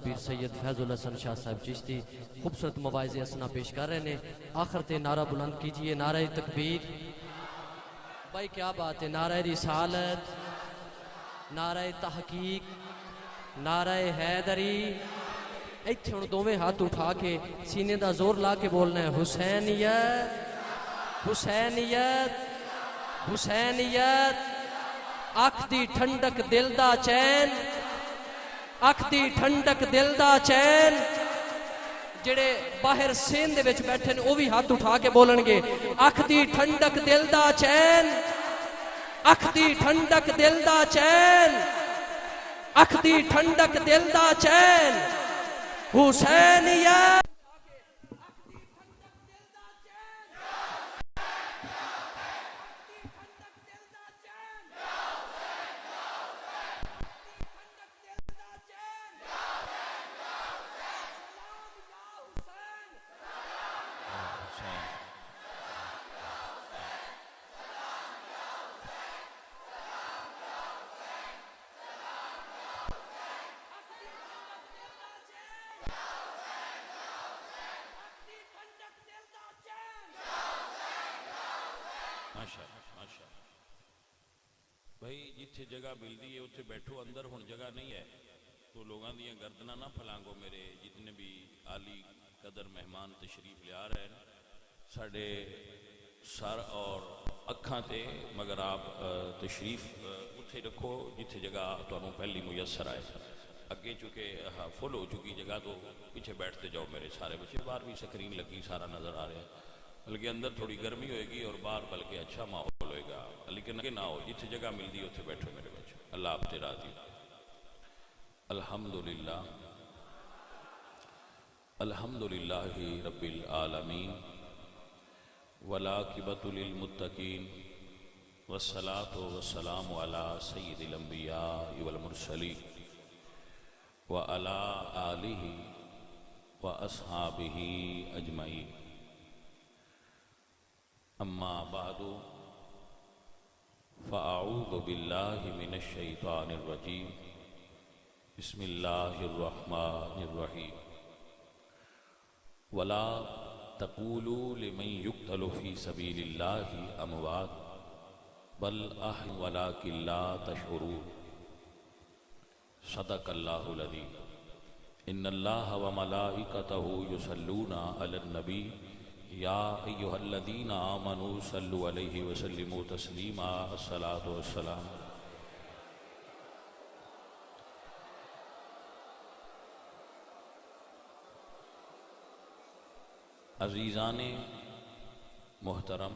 پیر سید فیض الحسن شاہ صاحب چشتی خوبصورت مواعظ اسنا پیش کر رہے ہیں. آخر تے نعرہ بلند کیجئے، نعرہ تکبیر. بھائی کیا بات ہے، نعرہ رسالت، نعرہ تحقیق، نعرہ حیدری. ایتھے ہن دوویں ہاتھ اٹھا کے سینے دا زور لا کے بولنا ہے حسینیت، حسینیت، حسینیت. اکھ دی ٹھنڈک دل دا چین، اکھ دی ٹھنڈک دل دا چین. جڑے باہر سین دے وچ بیٹھے نے وہ بھی ہاتھ اٹھا کے بولن گے اکھ دی ٹھنڈک دل دا چین، اکھ دی ٹھنڈک دل دا چین، اکھ دی ٹھنڈک دل دا چین. حسینیت بھائی جتھے جگہ ملتی ہے اتھے بیٹھو، اندر ہن جگہ نہیں ہے تو لوگاں دیاں گردناں نہ پھلانگو. میرے جتنے بھی عالی قدر مہمان تشریف لے آ رہے ہیں ساڑھے سر اور اکھاں تے، مگر آپ تشریف اتھے رکھو جتھے جگہ تو پہلی میسر آئے. اگے چونکہ فل ہو چکی جگہ تو پیچھے بیٹھتے جاؤ میرے سارے بچے. باہر بھی سکرین لگی سارا نظر آ رہا ہے، بلکہ اندر تھوڑی گرمی ہوئے گی اور باہر بلکہ اچھا ماحول ہوئے گا. لیکن اگے نہ ہو، جتھے جگہ ملتی ہے اتھے بیٹھو میرے بچے. اللہ آپ تے راضی. الحمدللہ الحمدللہ رب العالمین والعاقبۃ للمتقین والصلاة والسلام علی سید الانبیاء والمرسلین وعلی آلہ واصحابہ اجمعین. اما بعد فاعوذ باللہ من الشیطان الرجیم. بسم اللہ الرحمن الرحیم. ولا تقولوا لمن يقتل في سبيل الله اموات بل احياء ولكن لا تشعرون. صدق اللہ العظیم. ان اللہ وملائکته يصلون على النبی یا ایہا الذین آمنوا صلوا علیہ وسلموا تسلیما. الصلاۃ والسلام. عزیزان محترم،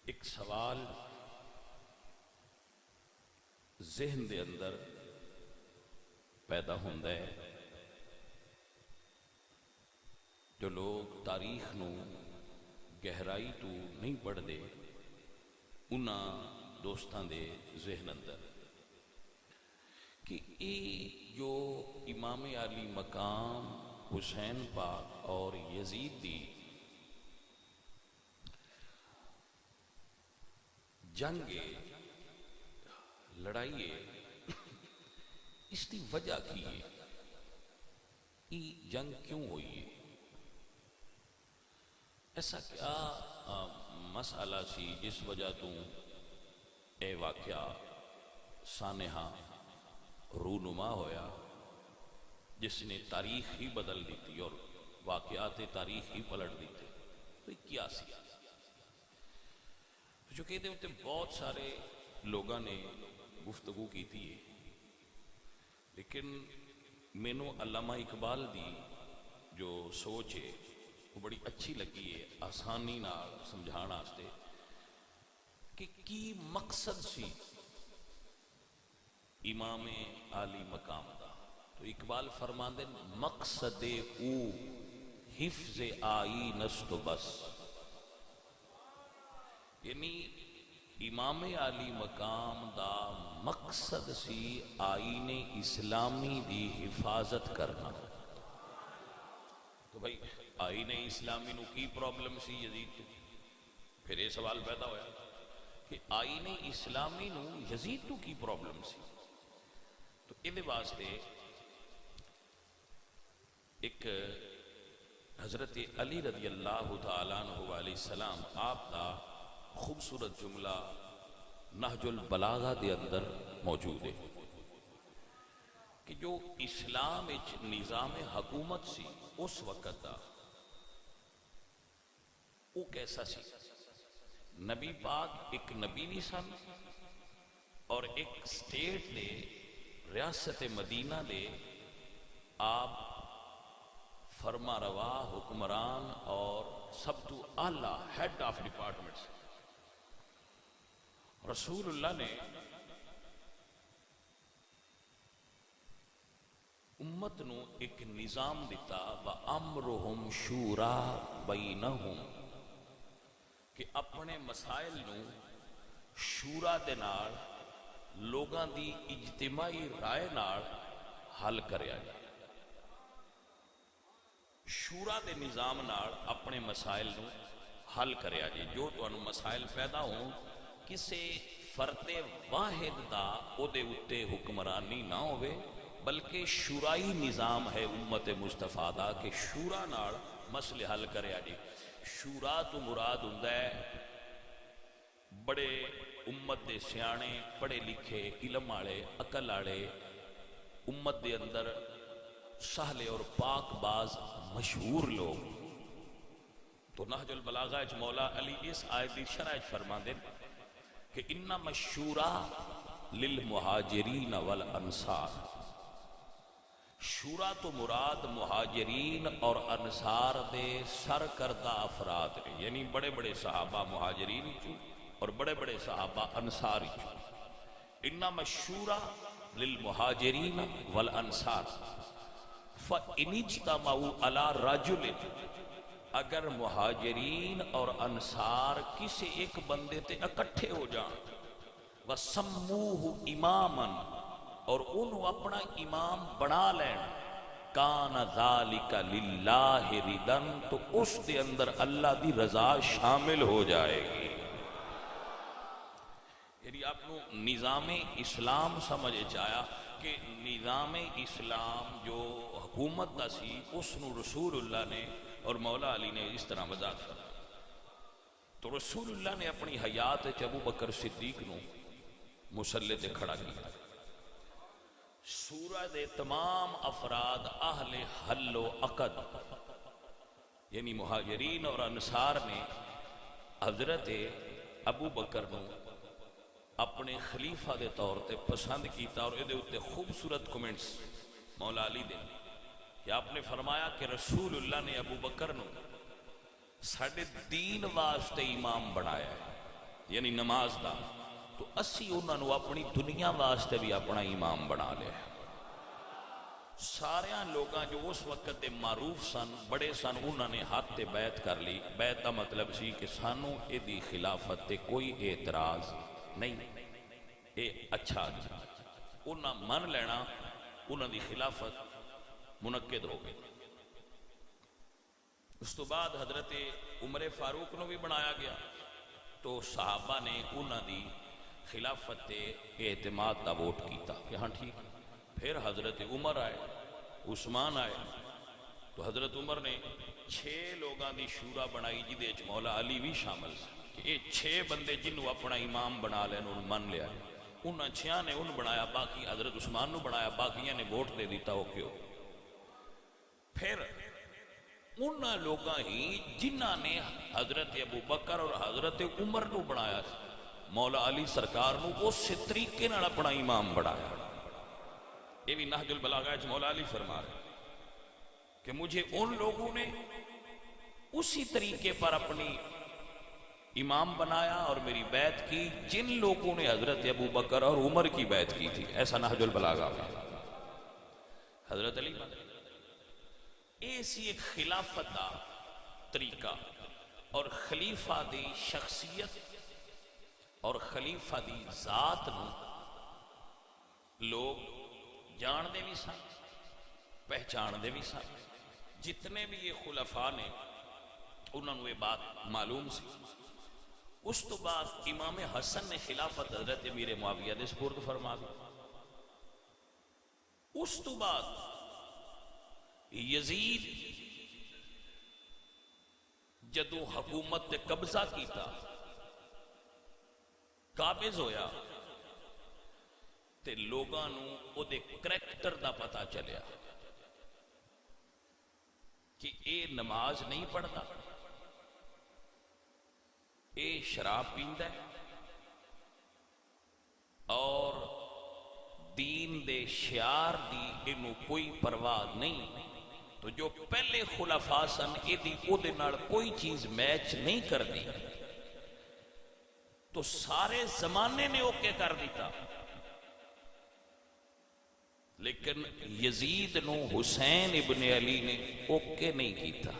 ایک سوال ذہن دے اندر پیدا ہوتا ہے. جو لوگ تاریخ نو گہرائی تو نہیں پڑھتے انہاں دوستاں دے ذہن اندر کہ یہ جو امام علی مقام حسین پاک اور یزید دی جنگ لڑائی ہے، اس کی وجہ کی ہے؟ یہ جنگ کیوں ہوئی ہے؟ ایسا کیا مسئلہ سی جس وجہ تو اے واقعہ سانحہ رونما ہویا، جس نے تاریخ ہی بدل دیتی اور واقعات تاریخ ہی پلٹ دیتے؟ تو یہ کیا سی؟ جو کہتے ہوتے بہت سارے لوگوں نے گفتگو کی تھی، لیکن مینوں علامہ اقبال دی جو سوچ ہے وہ بڑی اچھی لگی ہے آسانی نال سمجھانا واسطے کہ کی مقصد سی امام عالی مقام دا. تو اقبال فرماندے مقصد او حفظ آئین است و بس. یعنی امام عالی مقام دا مقصد سی آئین اسلامی دی حفاظت کرنا. تو بھائی آئین اسلامی نو کی پرابلم سی یزید تو؟ پھر یہ سوال پیدا ہوا کہ آئین اسلامی نو یزید تو کی پرابلم سی؟ تو یہ واسطے ایک حضرت علی رضی اللہ تعالیٰ عنہ علیہ السلام آپ دا خوبصورت جملہ نہج البلاغہ دے اندر موجود ہے کہ جو اسلام اچ نظام حکومت سی اس وقت دا وہ کیسا سی. نبی پاک ایک نبی بھی سن اور ایک سٹیٹ دے ریاست مدینہ دے آپ فرما روا حکمران اور سب تو اعلیٰ ہیڈ آف ڈپارٹمنٹس. رسول اللہ نے امت نو ایک نظام دیتا وَأَمْرُهُمْ شُورَى بَيْنَهُمْ کہ اپنے مسائل نو شورا دے نال لوگاں دی اجتماعی رائے نال حل کریا جائے. شورا دے نظام نال اپنے مسائل نو حل کریا جائے. جو تانوں مسائل پیدا ہوں کسے فرد واحد دا او دے اتے حکمرانی نہ ہوئے بلکہ شورائی نظام ہے امت مصطفیٰ دا کہ شورا نال مسئلے حل کریا جائے. شورا تو مراد ہوندا ہے بڑے امت دے سیانے پڑھے لکھے علم والے عقل والے امت دے اندر سہلے اور پاک باز مشہور لوگ. تو نہج البلاغہ اچ مولا علی اس آیت دی شرح اچ فرماندے کہ انما الشورا للمہاجرین والانصار. شورا تو مراد مہاجرین اور انصار دے سرکردہ افراد نے، یعنی بڑے بڑے صحابہ مہاجرین چو اور بڑے بڑے صحابہ انصار چو. انما الشورا للمہاجرین والانصار فَإِنِ اجْتَمَعُوا عَلَى رَجُلٍ اگر مہاجرین اور انصار کسی ایک بندے تے اکٹھے ہو جائیں وَسَمُّوهُ إِمَامًا اور انہوں اپنا امام بنا لین کان ذالک للہ ردن تو اس دے اندر اللہ دی رضا شامل ہو جائے گی. یعنی آپ کو نظام اسلام سمجھے چاہیا کہ نظام اسلام جو حکومت دا سی اس نو رسول اللہ نے اور مولا علی نے اس طرح وضاحت کرا. تو رسول اللہ نے اپنی حیات ابو بکر صدیق نو مسلح تے کھڑا کیا. سورہ دے تمام افراد اہل حل و عقد یعنی مہاجرین اور انصار نے حضرت ابو بکر نو اپنے خلیفہ دے طور تے پسند کیتا اور ادھے اتے خوبصورت کومنٹس مولا علی دے کہ آپ نے فرمایا کہ رسول اللہ نے ابو بکر نو ساڑھے دین واسطے امام بنایا ہے یعنی نماز دا تو اسی انہوں نے اپنی دنیا واسطے بھی اپنا امام بنا لیا. سارے لوگاں جو اس وقت دے معروف سن بڑے سن انہوں نے ہاتھ تے بیعت کر لی. بیعت دا مطلب سی کہ سانو اے دی خلافت تے کوئی اعتراض نہیں، اے اچھا انہوں من لینا انہوں دی خلافت منعقد ہو گئی. اس تو بعد حضرت عمر فاروق نو بھی بنایا گیا تو صحابہ نے انہوں دی خلافت اعتماد دا ووٹ کیتا کہ ہاں ٹھیک. پھر حضرت عمر آئے عثمان آئے تو حضرت عمر نے 6 لوگاں دی شورا بنائی جدے چ مولا علی بھی شامل سے کہ یہ 6 بندے جنہوں اپنا امام بنا لین انہوں من لیا. انہوں 6 نے انہوں بنایا باقی حضرت عثمان نو بنایا باقیاں نے ووٹ دے دیتا ہو کیوں. پھر انہوں لوگاں ہی جنہ نے حضرت ابو بکر اور حضرت عمر نو بنایا مولا علی سرکار نو اس طریقے نال اپنا امام بنایا. یہ بھی نہج البلاغہ ہے مولا علی فرما رہے کہ مجھے ان لوگوں نے اسی طریقے پر اپنی امام بنایا اور میری بیعت کی جن لوگوں نے حضرت ابو بکر اور عمر کی بیعت کی تھی. ایسا نہج البلاغہ میں حضرت علی ایسی ایک خلافت دا طریقہ اور خلیفہ دی شخصیت اور خلیفہ دی ذات نو لوگ جان دے بھی سن پہچان دے بھی سن. جتنے بھی یہ خلفاء نے انہوں نے یہ بات معلوم سی. اس تو بعد امام حسن نے خلافت حضرت امیر معاویہ دے سپرد فرما دی. اس تو بعد یزید جدو حکومت نے قبضہ کیتا قابض ہویا تے لوگاں نو او دے کریکٹر دا پتہ چلیا کہ اے نماز نہیں پڑھتا، اے شراب پیندا ہے اور دین دے شعار دی انہوں کوئی پرواہ نہیں، تو جو پہلے خلفاء سن او دے نال کوئی چیز میچ نہیں کر دی، تو سارے زمانے نے اوکے کر دیتا، لیکن یزید نو حسین ابن علی نے اوکے نہیں کیتا۔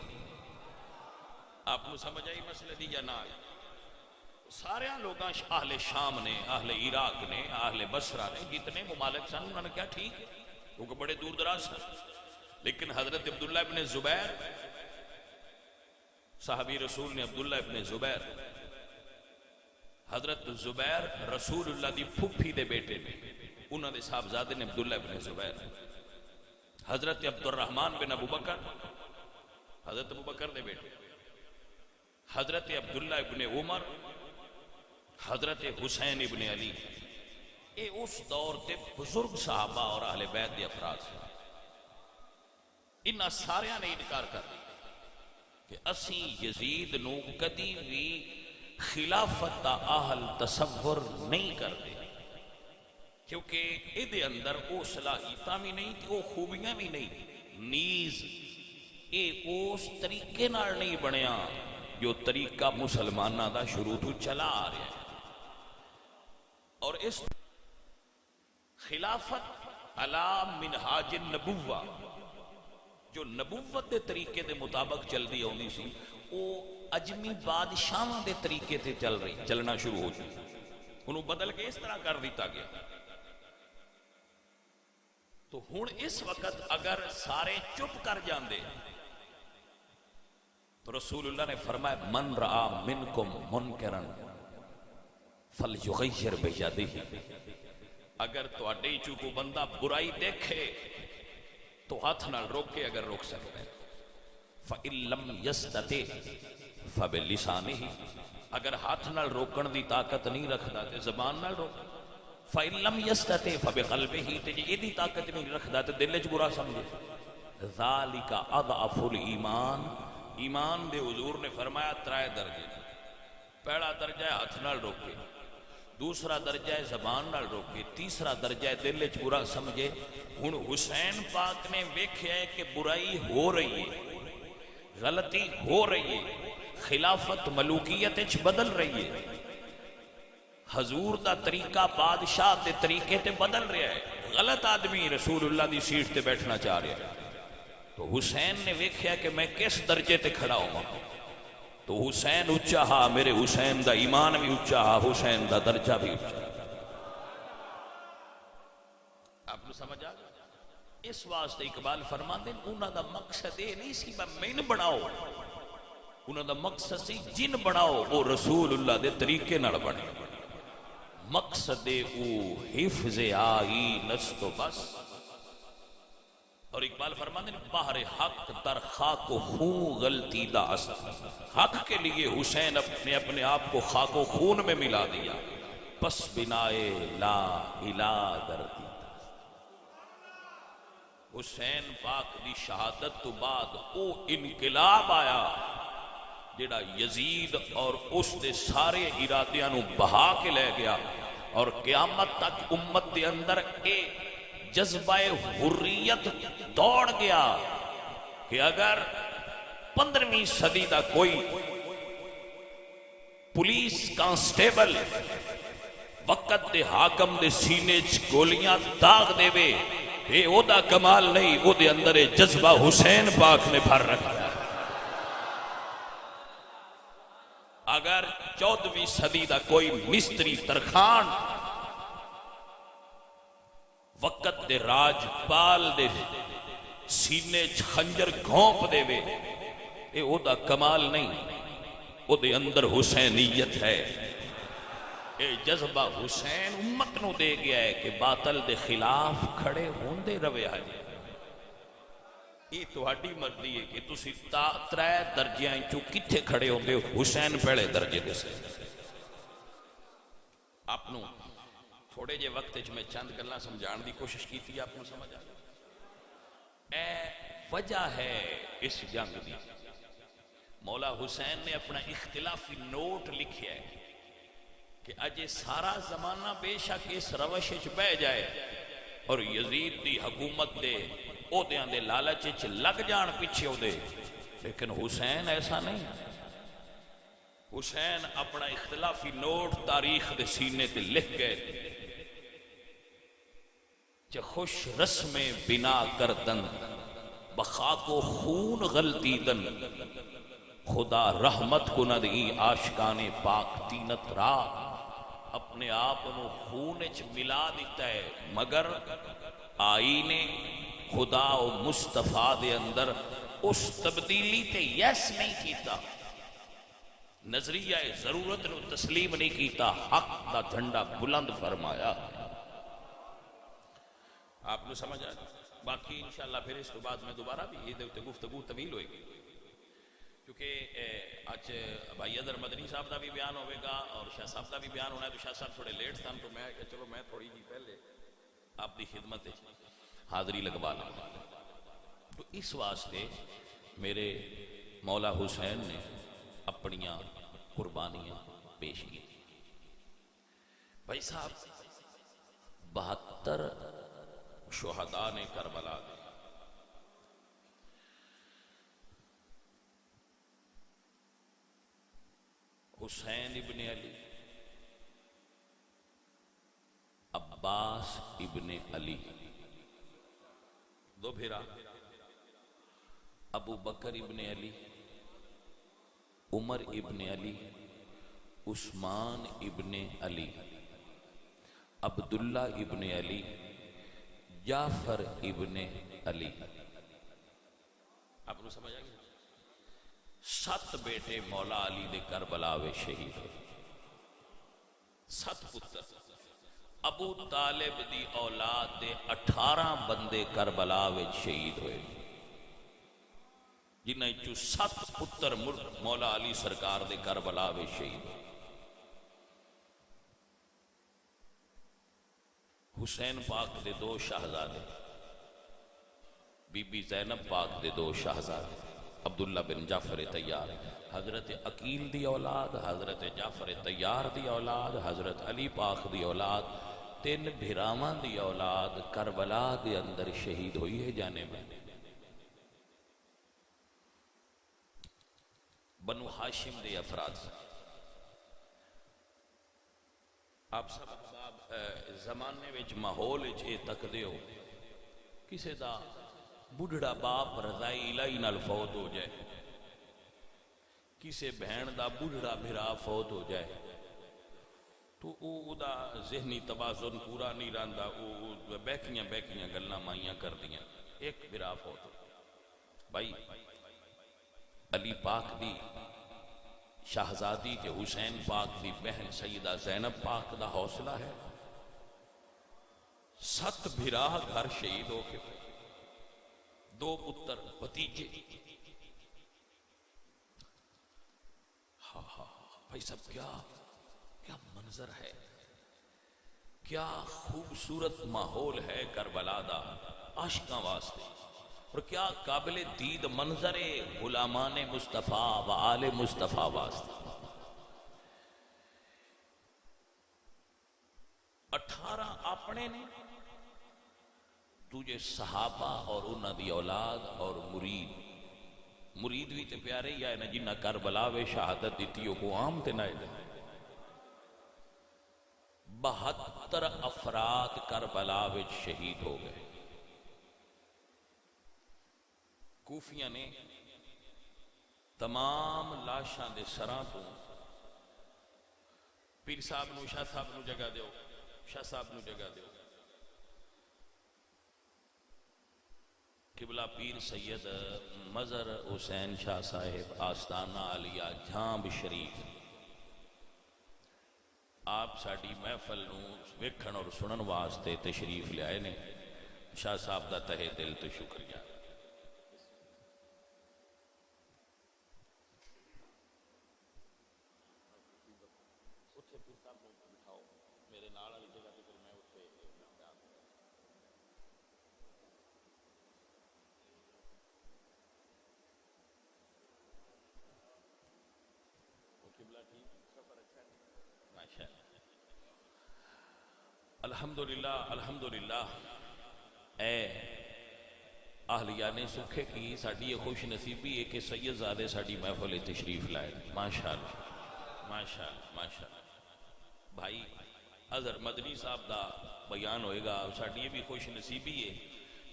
آپ کو سمجھ آئی مسئلہ دی یا نہ؟ سارے لوگاں اہل شام نے، اہل عراق نے، اہل بصرہ نے، جتنے ممالک سن انہوں نے کیا ٹھیک، کیونکہ بڑے دور دراز سن، لیکن حضرت عبداللہ ابن زبیر، صحابی رسول نے عبداللہ ابن زبیر، حضرت زبیر رسول اللہ دی پھپھی دے بیٹے نے، انہوں نے صاحبزادے نے عبداللہ ابن زبیر، حضرت عبد الرحمن بن ابو بکر، حضرت ابو بکر دے بیٹے، حضرت عبداللہ ابن عمر، حضرت حسین ابن علی، اے اس دور تے بزرگ صحابہ اور اہل بیت دے افراد سے انہاں ساریاں نے انکار کر دیا کہ اسی یزید نو کدی بھی خلافت دا اہل تصور نہیں کرتے، کیونکہ اے دے اندر او صلاحیتاں بھی نہیں تے او خوبیاں بھی نہیں، نیز اے اس طریقے نال نہیں بنیا جو طریقہ مسلمانہ دا شروع تو چلا آ رہا ہے، اور اس خلافت علی منہاج النبوہ جو نبوت دے طریقے دے مطابق چل دی ہونی سی، او اجمی بادشاہاں دے طریقے تے چلنا شروع ہو جائے، انہوں بدل کے اس طرح کر دیتا گیا۔ تو ہن اس وقت اگر سارے چپ کر جاندے تو رسول اللہ نے فرمایا من رآ منکم منکرن فلیغیر بیدہ، اگر تو اڈے چوکو بندہ برائی دیکھے تو ہاتھ نال روکے اگر روک سکتے ہیں، فَإِن لَمْ يَسْتَطِعْ فَبِلِسَانِهِ، اگر ہاتھ نال روکن دی طاقت نہیں رکھدا تے زبان نال روک، فَإِن لَمْ يَسْتَطِعْ فَبِقَلْبِهِ، تے یہ دی طاقت نہیں رکھدا تے دل وچ برا سمجھے، ذَلِكَ أَضْعَفُ الْإِيمَانِ، ایمان دے حضور نے فرمایا ترائے درجے، پہلا درجہ ہے ہاتھ نال روکے، دوسرا درجہ ہے زبان نال روکے، تیسرا درجہ ہے دل وچ برا سمجھے۔ ہن حسین پاک نے ویکھیا ہے کہ برائی ہو رہی ہے، غلطی ہو رہی ہے، خلافت ملوکیت وچ بدل رہی ہے، حضور دا طریقہ بادشاہ دے طریقے تے بدل رہا ہے، غلط آدمی رسول اللہ دی سیٹ تے بیٹھنا چاہ رہا ہے، تو حسین نے ویکھیا کہ میں کس درجے تے کھڑا ہوں، تو حسین اچھا ہا، میرے حسین دا ایمان بھی اچھا ہا، حسین دا درجہ بھی اچھا۔ آپ کو سمجھ آ گیا؟ اس واسطے اقبال فرماتے ہیں انہاں دا مقصد یہ نہیں سی میں بناؤ، انہاں دا مقصد سی جن بناؤ وہ رسول اللہ دے طریقے نال بنے، مقصد او حفظ آئی نستو بس۔ اور اقبال فرماتے ہیں بحر حق در خاک و خون غلطی دا اصل، حق کے لیے حسین اپنے آپ کو خاک و خون میں ملا دیا، پس بنائے لا الہ در دیتا۔ حسین پاک دی شہادت تو بعد او انقلاب آیا جڑا یزید اور اس دے سارے ارادیاں نو بہا کے لے گیا، اور قیامت تک امت دے اندر اے جذبہ حریت دوڑ گیا کہ اگر 15ویں صدی دا کوئی پولیس کانسٹیبل وقت دے حاکم دے سینے چ گولیاں داغ دے وے، اے او دا کمال نہیں، او دے اندر جذبہ حسین پاک نے بھر رکھا۔ اگر 14ویں صدی دا کوئی مستری ترخان وقت دے راجپال دے سینے چ خنجر گھونپ دے وے، اے او دا کمال نہیں، او دے اندر حسینیت ہے۔ اے جذبہ حسین امت نو دے گیا ہے کہ باطل دے خلاف کھڑے ہوندے روے آئے. یہ تہاڈی مرضی ہے کہ تسی ترے درجیاں چوں کتھے کھڑے ہوندے ہو. حسین پہلے درجے دے سے. آپ نو تھوڑے جے وقت میں چند گلاں سمجھان دی کوشش کی تھی. آپ نو سمجھ آ اے وجہ ہے اس جنگ دی. مولا حسین نے اپنا اختلافی نوٹ لکھیا ہے کہ اجے سارا زمانہ بے شک اس روش وچ بہ جائے اور یزید دی حکومت دے عہدیاں دے لالچ وچ لگ جان پیچھے دے، لیکن حسین ایسا نہیں. حسین اپنا اختلافی نوٹ تاریخ دے سینے تے لکھ گئے کہ خوش رسم بنا کردن بخاک و خون غلطی دن خدا رحمت کو نہ دی آشکان پاک تینت را. اپنے آپ نو خون وچ ملا دیتا ہے مگر آئین خدا و مصطفیٰ دے اندر اس تبدیلی تے یس نہیں کیتا. نظریہ ضرورت نو تسلیم نہیں کیتا. حق دا جھنڈا بلند فرمایا. آپ نے سمجھ آ باقی انشاءاللہ پھر اس کے بعد میں دوبارہ بھی یہ گفتگو طویل ہوئے گی کیونکہ آج بھائی ادر مدنی صاحب دا بھی بیان ہوئے گا اور شاہ صاحب دا بھی بیان ہونا ہے. تو شاہ صاحب تھوڑے لیٹ تھا تو میں چلو میں تھوڑی جی پہلے آپ دی خدمت حاضری لگوا لوں. تو اس واسطے میرے مولا حسین نے اپنیاں قربانیاں پیش کی. بھائی صاحب 72 شہداء نے کربلا دے. حسین ابن علی، عباس ابن علی دو بھیرا، ابو بکر ابن علی، عمر ابن علی، عثمان ابن علی، عبداللہ ابن علی، جعفر ابن علی. آپ کو سمجھ آ گیا؟ 7 بیٹے مولا علی دے کربلا وے شہید ہوئے. 7 پتر. ابو طالب دی اولاد دے 18 بندے کربلا وے شہید ہوئے جنہیں چو 7 پتر مولا علی سرکار دے کربلا وے شہید ہوئے. حسین پاک دے 2 شہزادے، بی بی زینب پاک دے 2 شہزادے، عبداللہ بن جعفر طیار، حضرت عقیل دی اولاد، حضرت جعفر طیار دی اولاد، حضرت علی پاک دی اولاد، 3 بھراواں دی اولاد کربلا دے اندر شہید ہوئی ہے. جانے میں بنو ہاشم دے افراد. آپ سب زمانے وچ ماحول وچ اے تک دیو کسے دا بڑھڑا باپ رضائی الہی نال فوت ہو جائے، کسے بہن دا بڑھڑا بھرا فوت ہو جائے تو او دا ذہنی توازن پورا نہیں رہندا. او بیکیاں گلاں مائیاں کر دیاں. ایک بھرا فوت ہو بھائی علی پاک دی شہزادی تے حسین پاک دی بہن سیدہ زینب پاک دا حوصلہ ہے. 7 بھرا گھر شہید ہو کے 2 پتر بھتیجے. بھائی سب کیا منظر ہے، کیا خوبصورت ماحول ہے کربلا دا عاشقاں واسطے، اور کیا قابل دید منظر غلامان مصطفیٰ و آل مصطفیٰ واسطے. 18 اپنے نے، تجھے صحابہ اور انہاں دی اولاد اور مرید بھی تے پیارے ہی آئے نا جنہ کربلا وے شہادت دیتیوں کو عام تے نائے دے. 72 افراد کربلا وے شہید ہو گئے. کوفیاں نے تمام لاشاں دے سراں تو پیر صاحب نو شاہ صاحب نو جگہ دیو، شاہ صاحب نو جگہ دیو. قبلہ پیر سید مظہر حسین شاہ صاحب آستانہ علیہ جھانب شریف آپ ساڈی محفل نو ویکھن اور سنن واسطے تشریف لے آئے نے شاہ صاحب دا تہے دل تو شکریہ الحمدللہ الحمدللہ اے اہلیان سکھے کی ساڑی یہ خوش نصیبی ہے کہ سید زادے ساڑی محفل تشریف لائے ماشاءاللہ ماشاءاللہ ماشاءاللہ بھائی اظہر مدنی صاحب دا بیان ہوئے گا ساڑی یہ بھی خوش نصیبی ہے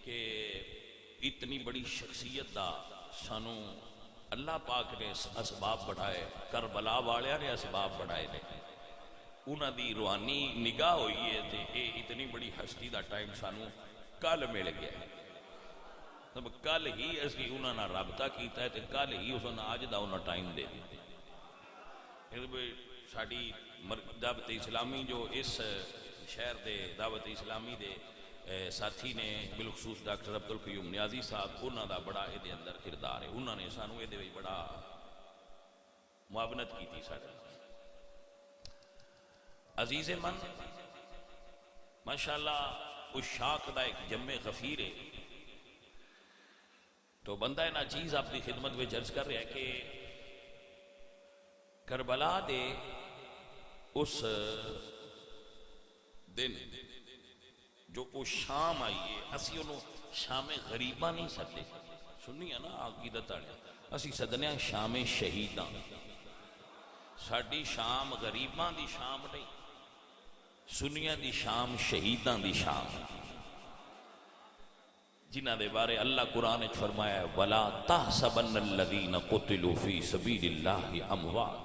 کہ اتنی بڑی شخصیت دا سانو اللہ پاک نے اسباب بڑھائے کربلا والے نے اسباب بڑھائے نے انہاں دی روحانی نگاہ ہوئی ہے تے اے اتنی بڑی ہستی دا ٹائم سانو کل مل گیا ہے تب کل ہی اسی انہاں نا رابطہ کیتا ہے تے کل ہی اس نے آج دا انہاں ٹائم دے دی ساڑی دعوت اسلامی جو اس شہر دے دعوت اسلامی دے ساتھی نے بالخصوص ڈاکٹر عبدالقیوم نیازی صاحب انہاں دا بڑا اے دے اندر کردار ہے انہاں نے سانو اے دے بڑا معاونت کی تھی ساڑی عزیز من ماشاءاللہ اس شاک دا ایک جمع غفیر ہے تو بندہ نا چیز آپ کی خدمت میں عرض کر رہا ہے کہ کربلا دے اس دن جو وہ شام آئی ہے اسی انہوں شام غریبہ نہیں سکتے سننی ہے نا عقیدت آڑے اسی سدنے ہیں شام شہیداں ساڑی شام غریباں دی شام نہیں سنیاں دی شام شہیداں دی شام جنہ دے بارے اللہ قرآن نے فرمایا ہے وَلَا تَحْسَبَنَّ الَّذِينَ قُتِلُوا فِي سَبِيلِ اللَّهِ أَمْوَاتٌ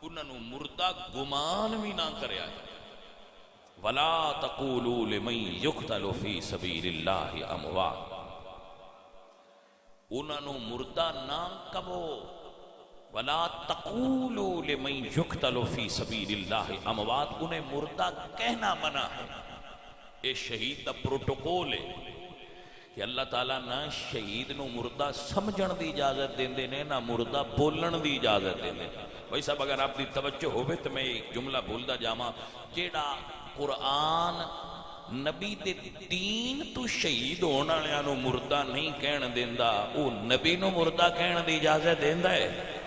انہوں نے مردہ گمان بھی نہ کریا ہے وَلَا تَقُولُوا لِمَنْ يُقْتَلُ فِي سَبِيلِ اللَّهِ أَمْوَاتٌ انہوں نے مردہ نہ کبو وَلَا تَقُولُوا لِمَنْ يُقْتَلُ فِي سَبِيلِ اللَّهِ أَمْوَاتٌ انہیں مردہ کہنا منع ہے اے شہید دا پروٹوکول ہے کہ اللہ تعالیٰ نہ شہید نو مردہ سمجھن دی اجازت دیں دے نہ مردہ بولن دی اجازت دیں دے بھائی صاحب اگر آپ دی توجہ ہوئے تو میں ایک جملہ بولدا جاما جیڑا قرآن نبی دے دین تو شہید ہونا لیا نو مردہ نہیں کہن دیندہ او نبی نو مردہ کہن دی اجازت دیندہ ہے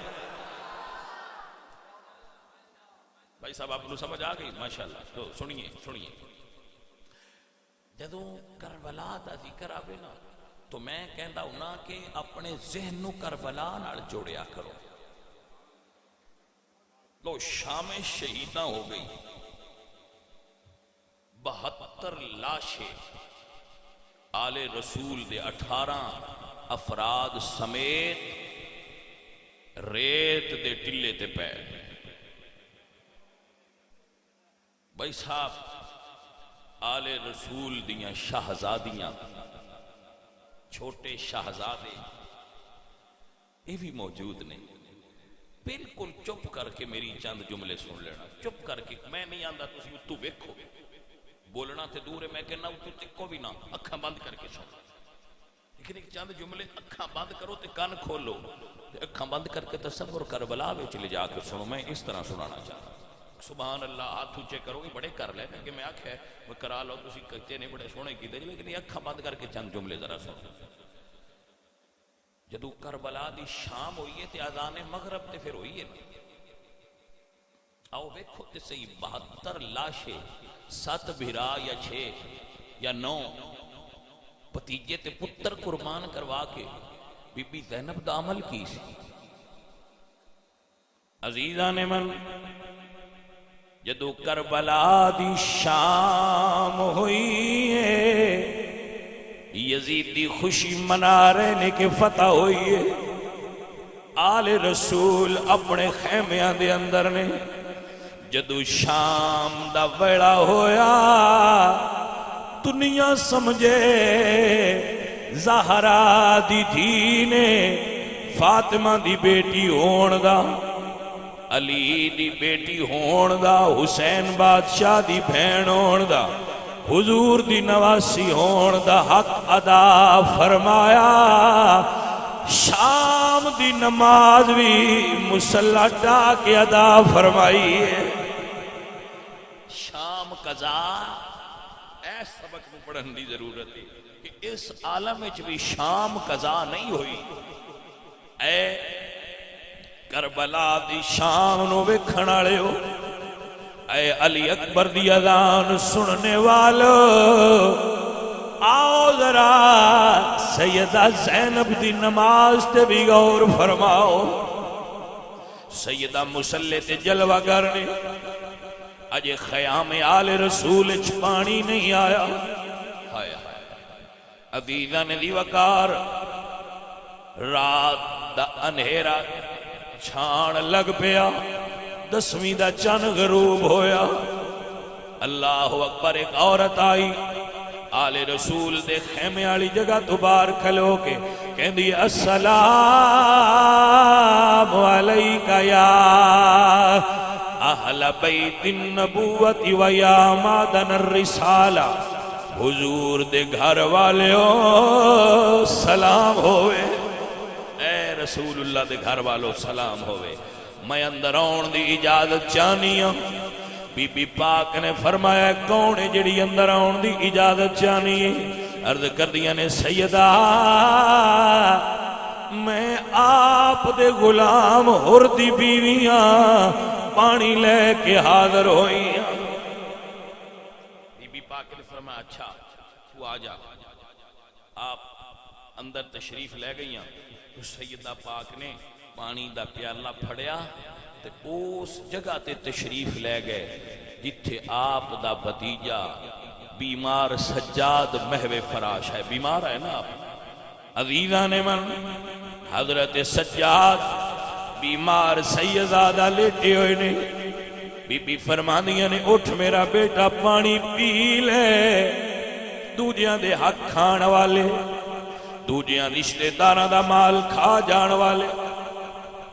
بھائی صاحب آپ نو سمجھ آ گئی ماشاءاللہ تو سنیے سنیے جدوں کربلا دا ذکر آوے نا تو میں کہندا ہونا کہ اپنے ذہن نو کربلا نال جوڑیا کرو لو شام شہیداں ہو گئی 72 لاشیں آل رسول دے 18 افراد سمیت ریت دے ٹلے تے پے بھائی صاحب آل رسول دیاں شہزادیاں چھوٹے شہزادے یہ بھی موجود نہیں بالکل چپ کر کے میری چند جملے سن لینا چپ کر کے میں نہیں آندہ تسی اتو ویکھو بولنا تے دور ہے میں کہنا اتو تکو بھی نہ اکھاں بند کر کے سن لیکن ایک چند جملے اکھاں بند کرو تے کان کھولو اکھاں بند کر کے تصور کربلا میں چلے جا کے سنو میں اس طرح سنانا چاہتا سبحان اللہ ہاتھ اونچے کرو گے بڑے کر لے کہ میں آنکھ ہے وہ کرا لو تسی کہتے نہیں بڑے سونے کی دے لیکن یہ اکھاں بند کر کے چند جملے ذرا سن جدو کربلا دی شام ہوئی ہے تے اذان مغرب تے پھر ہوئی ہے آؤ ویکھو تے صحیح 72 لاشیں 7 بھرا یا 6 یا 9 پتیجے تے پتر قربان کروا کے بی بی زینب دا عمل کی سی عزیزان من جدو کربلا دی شام ہوئی ہے یزید دی خوشی منا رہے نے کہ فتح ہوئی ہے آل رسول اپنے خیمیاں دے اندر نے جدو شام دا ویڑا ہویا دنیا سمجھے زہرا دی دھی نے فاطمہ دی بیٹی ہون دا علی دی بیٹی ہون دا، حسین بادشاہ دی بہن ہون دا، حضور دی نواسی ہون دا حق ادا فرمایا۔ شام دی نماز بھی مصلی ڈا کے ادا فرمائی ہے۔ شام قضا ایس سبق کو پڑھن دی ضرورت ہے کہ اس عالم وچ بھی شام قضا نہیں ہوئی۔ اے کربلا دی شام نو ویکھن والےو، اے علی اکبر دی اذان سننے والو، آؤ ذرا سیدہ زینب دی نماز تے بھی غور فرماؤ۔ سیدہ مصلی تے جلوہ گر نے اجے خیام آل رسول اچ پانی نہیں آیا۔ عزیزاں دی وقار، رات دا انہیرا چھان لگ پیا، 10ویں دا چن غروب ہویا۔ اللہ اکبر، ایک عورت آئی آل رسول دے خیمے والی جگہ تو باہر کھلو کے کہندی السلام علیکہ یا اہل بیت النبوت و یا مادن الرسالہ، حضور دے گھر والیوں سلام ہوئے، اے رسول اللہ دے گھر والوں سلام ہوئے۔ میں اندر آن دی اجازت چاہنی ہوں۔ بی بی پاک نے فرمایا کون ہے جڑی اندر آن دی اجازت چاہنی ہے؟ عرض کر دیا نے سیدہ میں آپ دے غلام ہر دی بیویاں پانی لے کے حاضر ہوئی ہیں۔ بی بی پاک نے فرمایا اچھا تو آ جا۔ آپ اندر تشریف لے گئی ہیں تو سیدہ پاک نے پانی دا پیالہ پھڑیا تے اس جگہ تے تشریف لے گئے جتھے آپ دا بھتیجا بیمار سجاد محو فراش ہے، بیمار ہے نا آپ عزیزاں نے من، حضرت سجاد بیمار سیدزادہ لیٹے ہوئے نے، بی بی فرمانیاں نے اٹھ میرا بیٹا پانی پی لے، دوجیاں دے حق کھان والے، دوجیاں رشتہ داراں دا مال کھا جان والے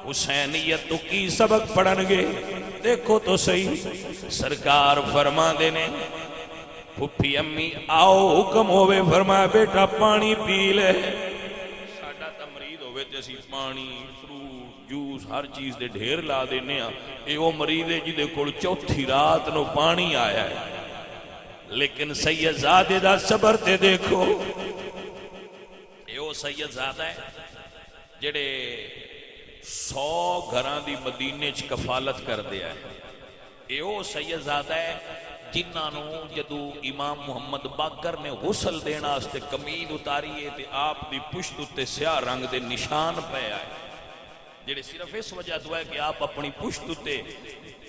حسینیت تو کی سبق پڑھن گے؟ دیکھو تو صحیح، سرکار فرما دینے پھپھی امی آؤ حکم ہوئے، فرمایا بیٹا پانی پی لے۔ ساڑھا تمرید ہوئے تیسی پانی فروٹ جوس ہر چیز دے ڈھیر لا دینے ہاں، اے وہ مریض ہے جدے کول چوتھی رات نو پانی آیا ہے، لیکن سید زادے دا صبر تے دیکھو، اے وہ سید زادہ ہے جڑے 100 گھران دی مدینے چ کفالت کر دیا ہے۔ اے وہ سید زادہ ہے جنہاں نو جدو امام محمد باقر نے غسل دینا اس تے کمین اتاری ہے تے آپ دی پشت تے سیاہ رنگ دے نشان پہ آئے، جڑے صرف اس وجہ دعا ہے کہ آپ اپنی پشت تے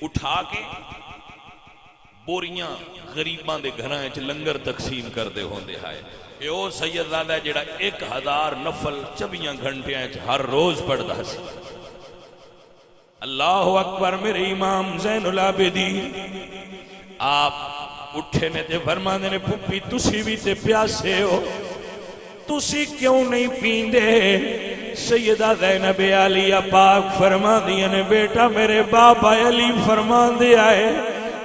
اٹھا کے بوریاں غریبان دے گھران چ لنگر تقسیم کر دے ہوندے ہائے۔ اے او سید زادہ جڑا 1000 نفل 24 گھنٹے ہر روز پڑھدا سی۔ اللہ اکبر، میرے امام زین العابدین آپ اٹھے نے تے فرمانے نے پھپھی تسی بھی تے پیاسے ہو، تسی کیوں نہیں پیندے؟ سیدہ زینب علیہ پاک فرما دیا نے بیٹا میرے بابا علی فرما دیا ہے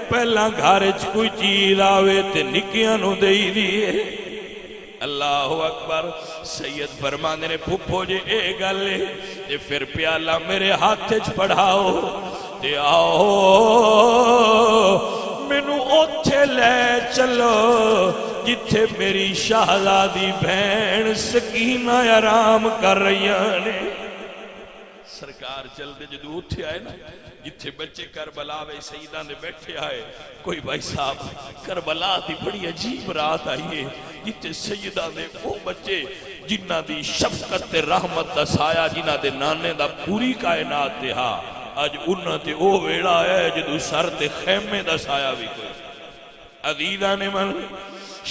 پہلا گھارج کوئی چیز آوے تے نکیاں نو دئی دیئے۔ اللہ اکبر، سید فرمانے نے پھپھو جے اے گلے تے پھر پیالہ میرے ہاتھ چ پڑھاؤ تے آؤ مینو اوتھے لے چلو جتھے میری شہزادی بہن سکینہ آرام کر رہی ہیں۔ سرکار چل دے جدو اٹھے آئے نا جتھے بچے کربلا وے سیدہ نے بیٹھے آئے، کوئی بھائی صاحب کربلا دی بڑی عجیب رات آئیے جتھے سیدہ نے وہ بچے جنہ دی شفقت تے رحمت دا سایہ جنہ دے نانے دا پوری کائنات دے ہاں آج انہ تے او ویڑا ہے جدو سر تے خیمے دا سایہ بھی کوئی۔ عزیزہ نے من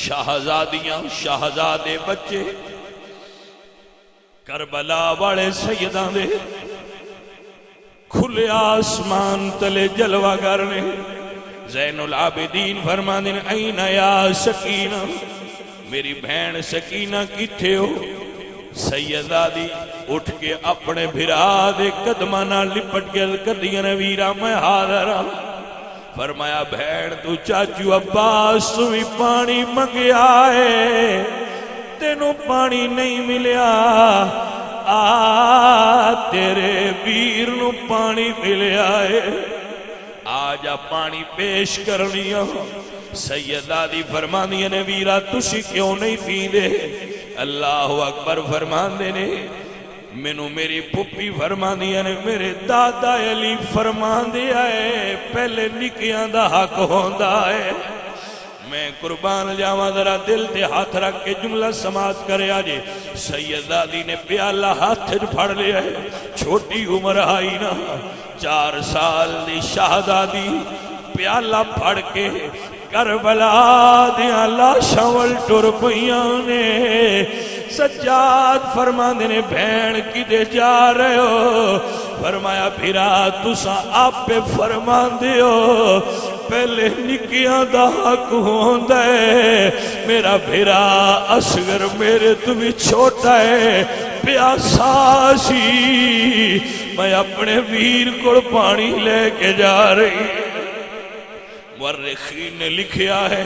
شہزادیاں شہزادے بچے کربلا والے سیدہ دے کھلے آسمان تلے جلوہ کرنے۔ زین العابدین فرمانے این یا سکینہ، میری بہن سکینہ کتھے ہو؟ سیدہ دی اٹھ کے اپنے بھرا دے قدماں نال لپٹ کے کردیاں نے ویرا میں حاضر ہاں فرمایا بھیڑ تو چاچو عباس تو بھی پانی منگیا ہے تینوں پانی نہیں ملیا تیرے ویر نو پانی ملیا ہے آجا پانی پیش کرنی سیدہ دی فرماندی نے ویرا تسی کیوں نہیں پیندے اللہ اکبر فرماندے نے مینوں میری پھپھی فرماندی نے میرے دادا علی فرماندے آئے پہلے نکیاں دا حق ہوندا ہے میں قربان جاواں ذرا دل تے ہاتھ رکھ کے جملہ سماعت کرے آجے سیدہ دی نے پیالہ ہاتھ پھڑ لیا ہے چھوٹی عمر آئی نا 4 سال دی شہزادی پیالہ پھڑ کے کربلا دیاں لاشاں ول ٹر پئیاں نے سجاد فرماندے نے بھین کدے جا رہے ہو فرمایا بھیرا تساں آپ پہ فرماندے ہو پہلے نکیاں دا حق ہوندا ہے میرا بھیرا اصغر میرے تو بھی چھوٹا ہے پیاسا سی میں اپنے ویر کو پانی لے کے جا رہی مورخین نے لکھیا ہے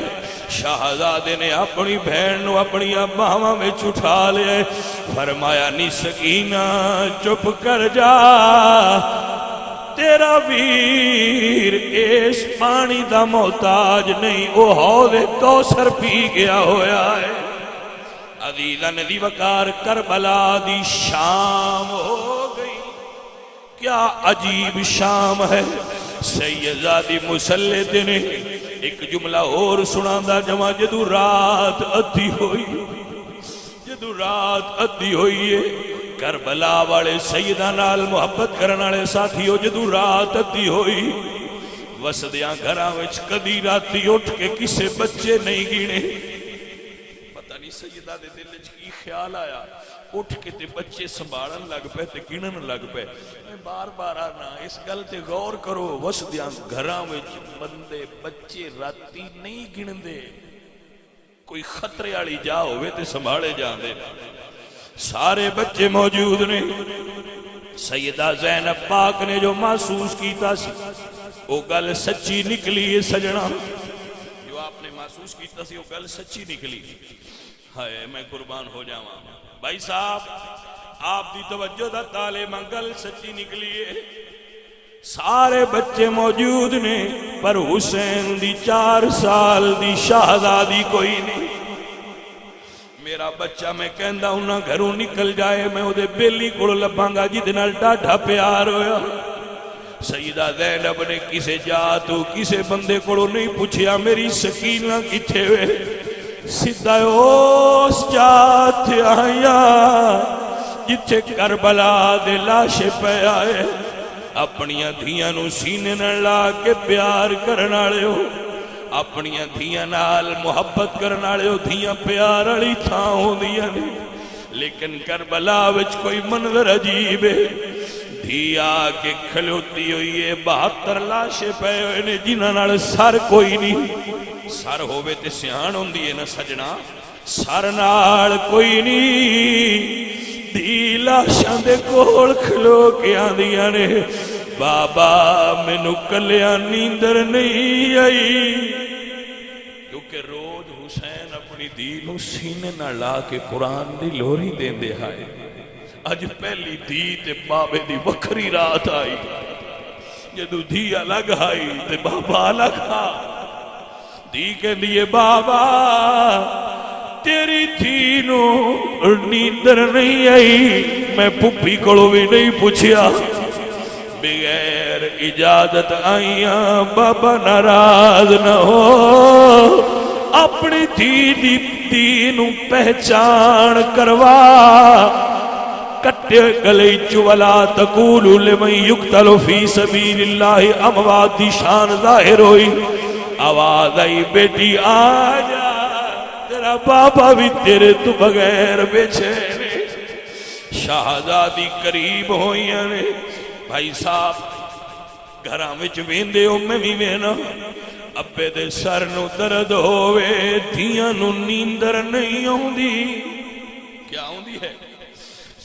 شہزادے نے اپنی بہن نو اپنی باہواں میں اٹھا لے فرمایا نی سکینہ چپ کر جا تیرا ویر اس پانی دا محتاج نہیں وہ حوض کوثر پی گیا ہویا ہے عزیزاں دی وقار کربلا دی شام ہو گئی کیا عجیب شام ہے سیدزادی مسلط نے ایک جملہ اور سناندہ جمع جدو رات ادھی ہوئی ہے کربلا والے سیدہ نال محبت کرنے والے ساتھیوں جدو رات ادھی ہوئی وسدیاں گھراں وچ کدی راتی اٹھ کے کسے بچے نہیں گینے پتہ نہیں سیدہ دے دل وچ کی خیال آیا اٹھ کے تے بچے سنبھالن لگ پے تے گنن لگ پے بار بار آنا اس گل تے غور کرو وسدیاں گھراں وچ بندے بچے راتی نہیں گندے کوئی خطرے والی جا ہوئے تے سنبھالے جاندے سارے بچے موجود نے سیدہ زینب پاک نے جو محسوس کیتا سی وہ گل سچی نکلی ہے سجنا جو آپ نے محسوس کیتا سی وہ گل سچی نکلی ہائے میں قربان ہو جاواں بھائی صاحب آپ دی توجہ دا تالے منگل سچی نکلی ہے سارے بچے موجود نے پر حسین دی 4 سال دی شہزادی کوئی نہیں میرا بچہ میں کہندا ہوں نہ گھروں نکل جائے میں وہ دے بیلی کو لباں گا جی نال ڈاڈھا پیار ہویا سیدہ زینب نے کسے جاتو کسے بندے کو نہیں پوچھیا میری سکینہ کتھے ہوئے سیدھا اس جاتے آیا جتھے کربلا دے لاشے پہ آئے اپنیاں دھیاں نو سینے نہ لا کے پیار کرنا لے ہو اپنیاں دھیاں نال محبت کرنا لے ہو دھیاں پیار علی تھا ہوں دیا نہیں لیکن کربلا وچ کوئی منظر عجیب ہے دھیا کے کھلوتی ہوئی ہے 72 لاشے پہ ہوئے جنہاں نال سر کوئی نہیں سر ہوئے تے سیان ہوں دیئے نا سجنا سر نال کوئی نہیں دی لاشاں دے کول کھلو کے آن دیا نے بابا میں نکلیا نیندر نہیں آئی کیونکہ روز حسین اپنی دینوں سینے نہ لا کے قرآن دی لوری دین دے آئے اج پہلی دی تے بابے دی وکھری رات آئی جدو دی الگ آئی تے بابا الگ آئی دی کے لیے بابا تیری تینوں نیندر نہیں آئی میں پھپھی کڑو بھی نہیں پوچھیا بغیر اجازت آئیاں بابا ناراض نہ ہو اپنی تینوں پہچان کروا کٹے گلے چولا تقولو لمن یقتل فی سبیل اللہ اموات دی شان ظاہر ہوئی آواز آئی بیٹی آجا تیرا بابا بھی تیرے تو بغیر بیچے نے شہزادی قریب ہوئیاں نے بھائی صاحب گھراں وچ ویندے ہو میں بھی وینا ابے دے سر نو درد ہوئے دھیاں نو نیندر نہیں ہوندی کیا ہوندی ہے